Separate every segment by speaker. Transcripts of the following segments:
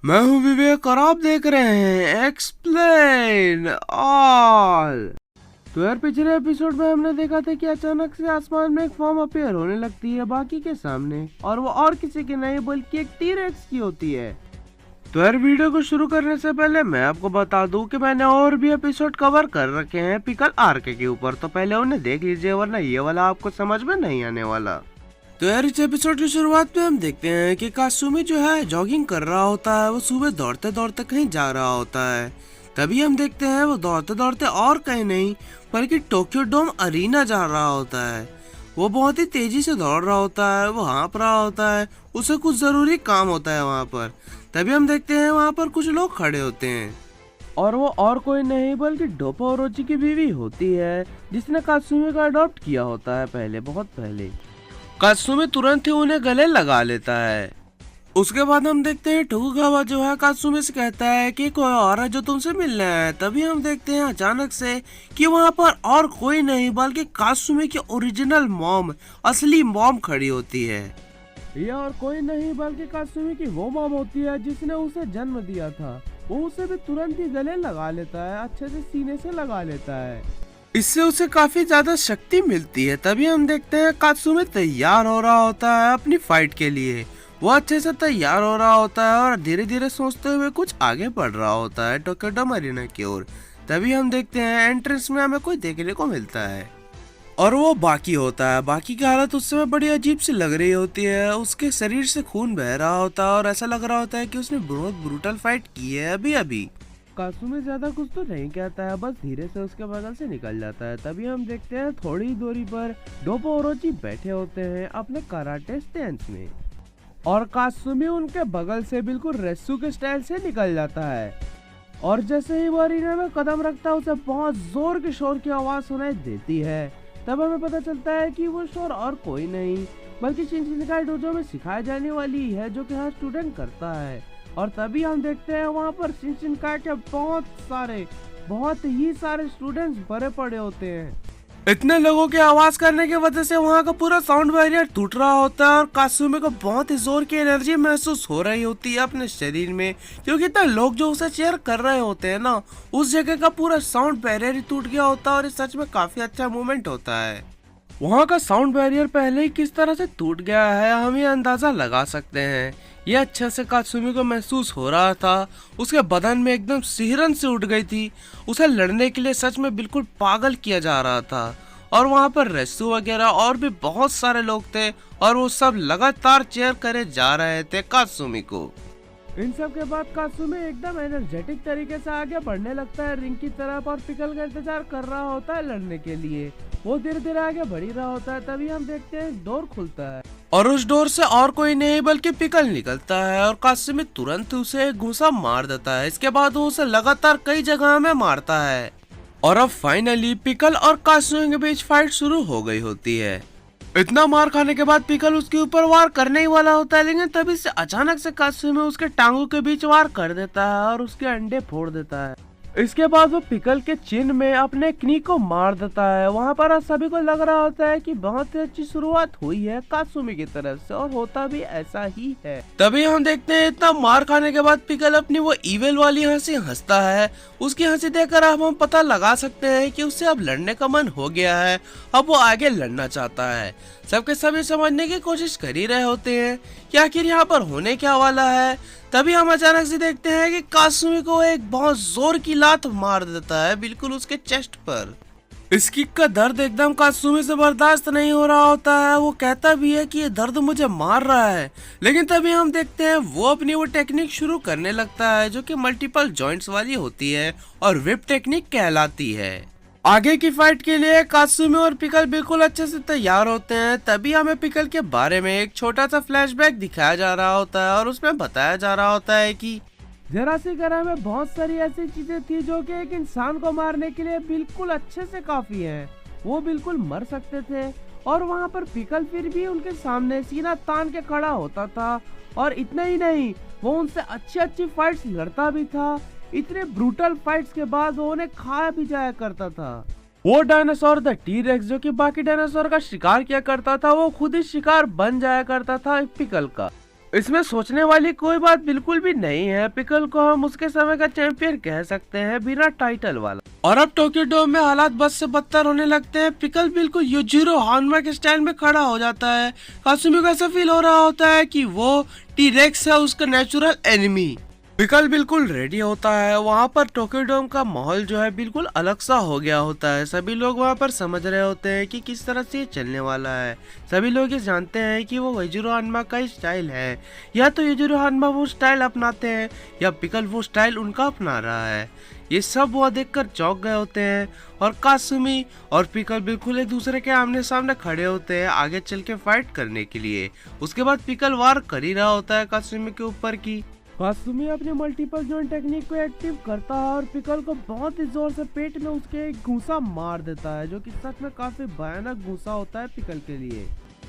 Speaker 1: मैं हूँ विवेक और आप देख रहे हैं एक्सप्लेन ऑल। तो यार पिछले एपिसोड में हमने देखा था कि अचानक से आसमान में एक फॉर्म अपीयर होने लगती है बाकी के सामने, और वो और किसी की नहीं बल्कि एक टी-रेक्स की होती है। तो यार वीडियो को शुरू करने से पहले मैं आपको बता दूं कि मैंने और भी एपिसोड कवर कर रखे हैं पिकल आर्क के ऊपर, तो पहले उन्हें देख लीजिए वरना ये वाला आपको समझ में नहीं आने वाला। तो यार इस एपिसोड की शुरुआत में हम देखते हैं कि कासुमी जो है जॉगिंग कर रहा होता है। वो सुबह दौड़ते दौड़ते कहीं जा रहा होता है। तभी हम देखते हैं वो दौड़ते दौड़ते और कहीं नहीं बल्कि टोक्यो डोम अरीना जा रहा होता है। वो बहुत ही तेजी से दौड़ रहा होता है, वो हाँप रहा होता है, उसे कुछ जरूरी काम होता है वहाँ पर। तभी हम देखते हैं वहाँ पर कुछ लोग खड़े होते हैं और वो और कोई नहीं बल्कि डोपो ओरोची की बीवी होती है, जिसने कासुमी को अडॉप्ट किया होता है पहले, बहुत पहले। कात्सुमी तुरंत ही उन्हें गले लगा लेता है। उसके बाद हम देखते हैं टोकुगावा जो है कात्सुमी से कहता है कि कोई और है जो तुमसे मिलना है। तभी हम देखते हैं अचानक से कि वहाँ पर और कोई नहीं बल्कि कात्सुमी की ओरिजिनल मॉम, असली मॉम खड़ी होती है। ये और कोई नहीं बल्कि कात्सुमी की वो मॉम होती है जिसने उसे जन्म दिया था। वो उसे भी तुरंत ही गले लगा लेता है, अच्छे से सीने से लगा लेता है। इससे उसे काफी ज्यादा शक्ति मिलती है। तभी हम देखते हैं कात्सुमी तैयार हो रहा होता है अपनी फाइट के लिए। वो अच्छे से तैयार हो रहा होता है और धीरे धीरे सोचते हुए कुछ आगे बढ़ रहा होता है टोक्यो डोम अरीना की ओर। तभी हम देखते हैं एंट्रेंस में हमें कोई देखने को मिलता है और वो बाकी होता है। बाकी की हालत उस समय बड़ी अजीब सी लग रही होती है। उसके शरीर से खून बह रहा होता है और ऐसा लग रहा होता है कि उसने बहुत ब्रूटल फाइट की है अभी अभी। कात्सुमी ज्यादा कुछ तो नहीं कहता है, बस धीरे से उसके बगल से निकल जाता है। तभी हम देखते हैं थोड़ी दूरी पर डोपो ओरोची बैठे होते हैं अपने कराटे स्टैंस में, और कात्सुमी उनके बगल से बिल्कुल रेस्सू के स्टाइल से निकल जाता है। और जैसे ही वो अरीना में कदम रखता है उसे बहुत जोर के शोर की आवाज सुनाई देती है। तब हमें पता चलता है कि वो शोर और कोई नहीं बल्कि शिनशिनकाई डोजो में सिखाई जाने वाली है जो कि हर स्टूडेंट करता है। और तभी हम देखते हैं वहाँ पर शिनशिनकाई के बहुत ही सारे स्टूडेंट्स भरे पड़े होते हैं। इतने लोगों की आवाज करने की वजह से वहाँ का पूरा साउंड बैरियर टूट रहा होता है और कात्सुमी को बहुत ही जोर की एनर्जी महसूस हो रही होती है अपने शरीर में, क्योंकि इतने लोग जो उसे चेयर कर रहे होते हैं ना, उस जगह का पूरा साउंड बैरियर ही टूट गया होता है। और इस सच में काफी अच्छा मूवमेंट होता है। वहाँ का साउंड बैरियर पहले ही किस तरह से टूट गया है हम ये अंदाजा लगा सकते हैं। ये अच्छे से कात्सुमी को महसूस हो रहा था। उसके बदन में एकदम सिहरन से उठ गई थी। उसे लड़ने के लिए सच में बिल्कुल पागल किया जा रहा था। और वहाँ पर रेस्सू वगैरह और भी बहुत सारे लोग थे और वो सब लगातार चेयर करे जा रहे थे कात्सुमी को। इन सब के बाद कात्सुमी एकदम एनर्जेटिक तरीके से आगे बढ़ने लगता है रिंग की तरफ और पिकल का इंतजार कर रहा होता है लड़ने के लिए। वो धीरे धीरे आगे बढ़ ही रहा होता है। तभी हम देखते हैं डोर खुलता है और उस डोर से और कोई नहीं बल्कि पिकल निकलता है और कात्सुमी तुरंत उसे एक घूंसा मार देता है। इसके बाद वो उसे लगातार कई जगह में मारता है और अब फाइनली पिकल और कात्सुमी के बीच फाइट शुरू हो गई होती है। इतना मार खाने के बाद पिकल उसके ऊपर वार करने ही वाला होता है, लेकिन तभी से अचानक से कात्सुमी उसके टांगों के बीच वार कर देता है और उसके अंडे फोड़ देता है। इसके बाद वो पिकल के चिन में अपने कनी को मार देता है। वहाँ पर सभी को लग रहा होता है कि बहुत ही अच्छी शुरुआत हुई है कात्सुमी की तरफ से, और होता भी ऐसा ही है। तभी हम देखते हैं इतना मार खाने के बाद पिकल अपनी वो इविल वाली हंसी हंसता है। उसकी हंसी देखकर अब हम पता लगा सकते हैं कि उससे अब लड़ने का मन हो गया है। अब वो आगे लड़ना चाहता है। सबके सभी समझने की कोशिश कर ही रहे होते हैं कि आखिर यहाँ पर होने क्या वाला है। तभी हम अचानक से देखते हैं कि कात्सुमी को एक बहुत जोर की लात मार देता है बिल्कुल उसके चेस्ट पर। इस किक का दर्द एकदम कात्सुमी से बर्दाश्त नहीं हो रहा होता है। वो कहता भी है कि ये दर्द मुझे मार रहा है, लेकिन तभी हम देखते हैं वो अपनी वो टेक्निक शुरू करने लगता है जो कि मल्टीपल जॉइंट्स वाली होती है और व्हिप टेक्निक कहलाती है। आगे की फाइट के लिए कात्सुमी और पिकल बिल्कुल अच्छे से तैयार होते हैं। तभी हमें पिकल के बारे में एक छोटा सा फ्लैशबैक दिखाया जा रहा होता है और उसमें बताया जा रहा होता है कि जरासीगरा में बहुत सारी ऐसी चीजें थी जो कि एक इंसान को मारने के लिए बिल्कुल अच्छे से काफी है। वो बिल्कुल मर सकते थे और वहाँ पर पिकल फिर भी उनके सामने सीना तान के खड़ा होता था। और इतना ही नहीं, वो उनसे अच्छी फाइट्स लड़ता भी था। इतने ब्रूटल फाइट्स के बाद वो उन्हें खा भी जाया करता था। वो डायनासोर द टी-रेक्स जो कि बाकी डायनासोर का शिकार किया करता था, वो खुद ही शिकार बन जाया करता था पिकल का। इसमें सोचने वाली कोई बात बिल्कुल भी नहीं है। पिकल को हम उसके समय का चैंपियन कह सकते हैं, बिना टाइटल वाला। और अब टोक्यो डोम में हालात बद से बदतर होने लगते हैं। पिकल बिल्कुल युजिरो हानमा के स्टाइल में खड़ा हो जाता है। कासुमी को ऐसा फील हो रहा होता है कि वो टी-रेक्स है, उसका नेचुरल एनिमी। पिकल बिल्कुल रेडी होता है। वहाँ पर टोक्यो डोम का माहौल जो है बिल्कुल अलग सा हो गया होता है। सभी लोग वहाँ पर समझ रहे होते हैं कि किस तरह से ये चलने वाला है। सभी लोग ये जानते हैं कि वो युजिरो हानमा का ही स्टाइल है। या तो युजिरो हानमा वो स्टाइल अपनाते हैं या पिकल वो स्टाइल उनका अपना रहा है। ये सब वो देखकर चौंक गए होते हैं और कासुमी और पिकल बिल्कुल एक दूसरे के आमने सामने खड़े होते हैं आगे चल के फाइट करने के लिए। उसके बाद पिकल वार कर ही रहा होता है कासुमी के ऊपर की। कासुमी अपने मल्टीपल जॉइंट टेक्निक को एक्टिव करता है और पिकल को बहुत ही जोर से पेट में उसके एक घूंसा मार देता है, जो कि सच में काफी भयानक घूंसा होता है पिकल के लिए।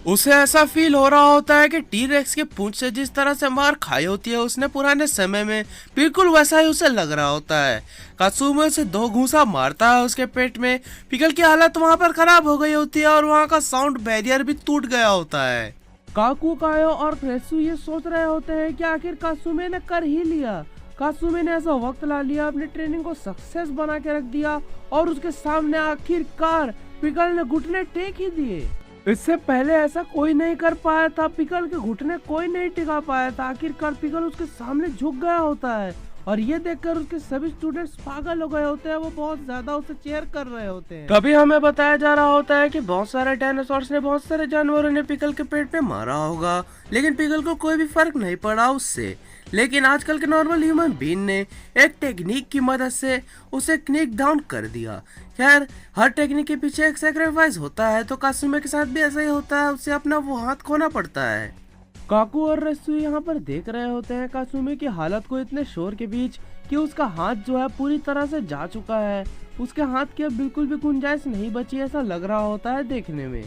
Speaker 1: उसे ऐसा फील हो रहा होता है कि टी-रेक्स के पूंछ से जिस तरह से मार खाई होती है उसने पुराने समय में, बिल्कुल वैसा ही उसे लग रहा होता है। कासुमी उसे 2 घूंसा मारता है उसके पेट में। पिकल की हालत वहाँ पर खराब हो गई होती है और वहाँ का साउंड बैरियर भी टूट गया होता है। काकू, कायो और क्रेसु ये सोच रहे होते हैं कि आखिर कासुमी ने कर ही लिया। कासुमी ने ऐसा वक्त ला लिया, अपनी ट्रेनिंग को सक्सेस बना के रख दिया और उसके सामने आखिरकार पिकल ने घुटने टेक ही दिए। इससे पहले ऐसा कोई नहीं कर पाया था, पिकल के घुटने कोई नहीं टिका पाया था। आखिरकार पिकल उसके सामने झुक गया होता है और ये देखकर उसके सभी स्टूडेंट्स पागल हो गए होते हैं। वो बहुत ज्यादा उसे चेयर कर रहे होते हैं। तभी हमें बताया जा रहा होता है कि बहुत सारे डायनासोर्स ने, बहुत सारे जानवरों ने पिकल के पेट में मारा होगा, लेकिन पिकल को कोई भी फर्क नहीं पड़ा उससे। लेकिन आजकल के नॉर्मल ह्यूमन बीइंग ने एक टेक्निक की मदद से उसे क्निक डाउन कर दिया। खैर, हर टेक्निक के पीछे एक सैक्रिफाइस होता है, तो कासुमी के साथ भी ऐसा ही होता है। उसे अपना वो हाथ खोना पड़ता है। काकू और रस्सू यहाँ पर देख रहे होते हैं कासुमी की हालत को इतने शोर के बीच कि उसका हाथ जो है पूरी तरह से जा चुका है। उसके हाथ की अब बिल्कुल भी गुंजाइश नहीं बची, ऐसा लग रहा होता है देखने में।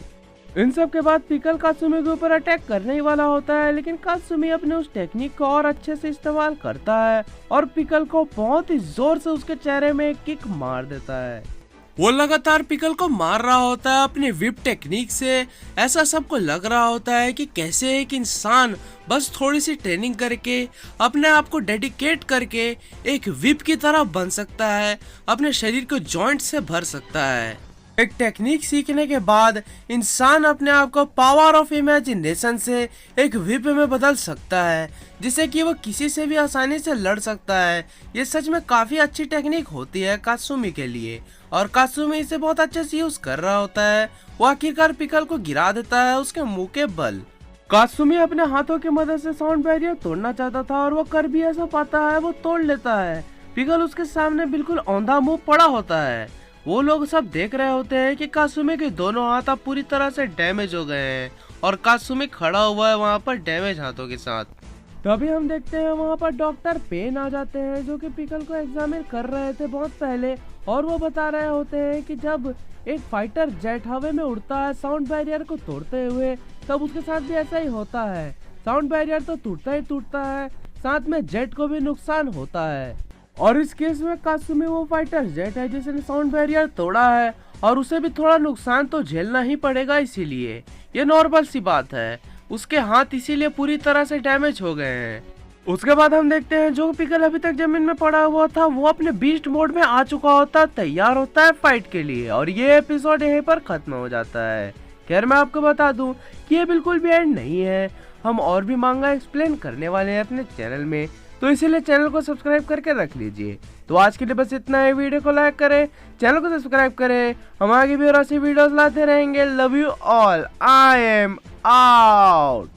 Speaker 1: इन सब के बाद पिकल कासुमी के ऊपर अटैक करने ही वाला होता है, लेकिन कासुमी अपने उस टेक्निक को और अच्छे से इस्तेमाल करता है और पिकल को बहुत ही जोर से उसके चेहरे में एक किक मार देता है। वो लगातार पिकल को मार रहा होता है अपनी विप टेक्निक से। ऐसा सबको लग रहा होता है कि कैसे एक इंसान बस थोड़ी सी ट्रेनिंग करके, अपने आप को डेडिकेट करके एक विप की तरह बन सकता है, अपने शरीर को जॉइंट से भर सकता है। एक टेक्निक सीखने के बाद इंसान अपने आप को पावर ऑफ इमेजिनेशन से एक विप में बदल सकता है, जिससे कि वो किसी से भी आसानी से लड़ सकता है। ये सच में काफी अच्छी टेक्निक होती है कासुमी के लिए और कासुमी इसे बहुत अच्छे से यूज कर रहा होता है। वो आखिरकार पिकल को गिरा देता है उसके मुंह के बल। कासुमी अपने हाथों की मदद से साउंड बैरियर तोड़ना चाहता था और वो कर भी ऐसा पाता है, वो तोड़ लेता है। पिकल उसके सामने बिल्कुल औंधा मुंह पड़ा होता है। वो लोग सब देख रहे होते हैं कि कासुमी के दोनों हाथ अब पूरी तरह से डैमेज हो गए हैं और कासुमी खड़ा हुआ है वहाँ पर डैमेज हाथों के साथ। तभी हम देखते हैं वहाँ पर डॉक्टर पेन आ जाते हैं, जो कि पिकल को एग्जामिन कर रहे थे बहुत पहले, और वो बता रहे होते हैं कि जब एक फाइटर जेट हवा में उड़ता है साउंड बैरियर को तोड़ते हुए, तब उसके साथ भी ऐसा ही होता है। साउंड बैरियर तो टूटता ही टूटता है, साथ में जेट को भी नुकसान होता है। और इस केस में कासुमी वो फाइटर जेट है जिसने साउंड बैरियर तोड़ा है और उसे भी थोड़ा नुकसान तो झेलना ही पड़ेगा, इसीलिए ये नॉर्मल सी बात है। उसके हाथ इसीलिए पूरी तरह से डैमेज हो गए हैं। उसके बाद हम देखते हैं जो पिकल अभी तक जमीन में पड़ा हुआ था वो अपने बीस्ट मोड में आ चुका होता है, तैयार होता है फाइट के लिए, और ये एपिसोड यहीं पर खत्म हो जाता है। खैर, मैं आपको बता दूं कि ये बिल्कुल भी एंड नहीं है, हम और भी मांगा एक्सप्लेन करने वाले हैं अपने चैनल में, तो इसीलिए चैनल को सब्सक्राइब करके रख लीजिए। तो आज के लिए बस इतना है। वीडियो को लाइक करें, चैनल को सब्सक्राइब करें, हम आगे भी और ऐसी वीडियोस लाते रहेंगे। Love you all, I am out.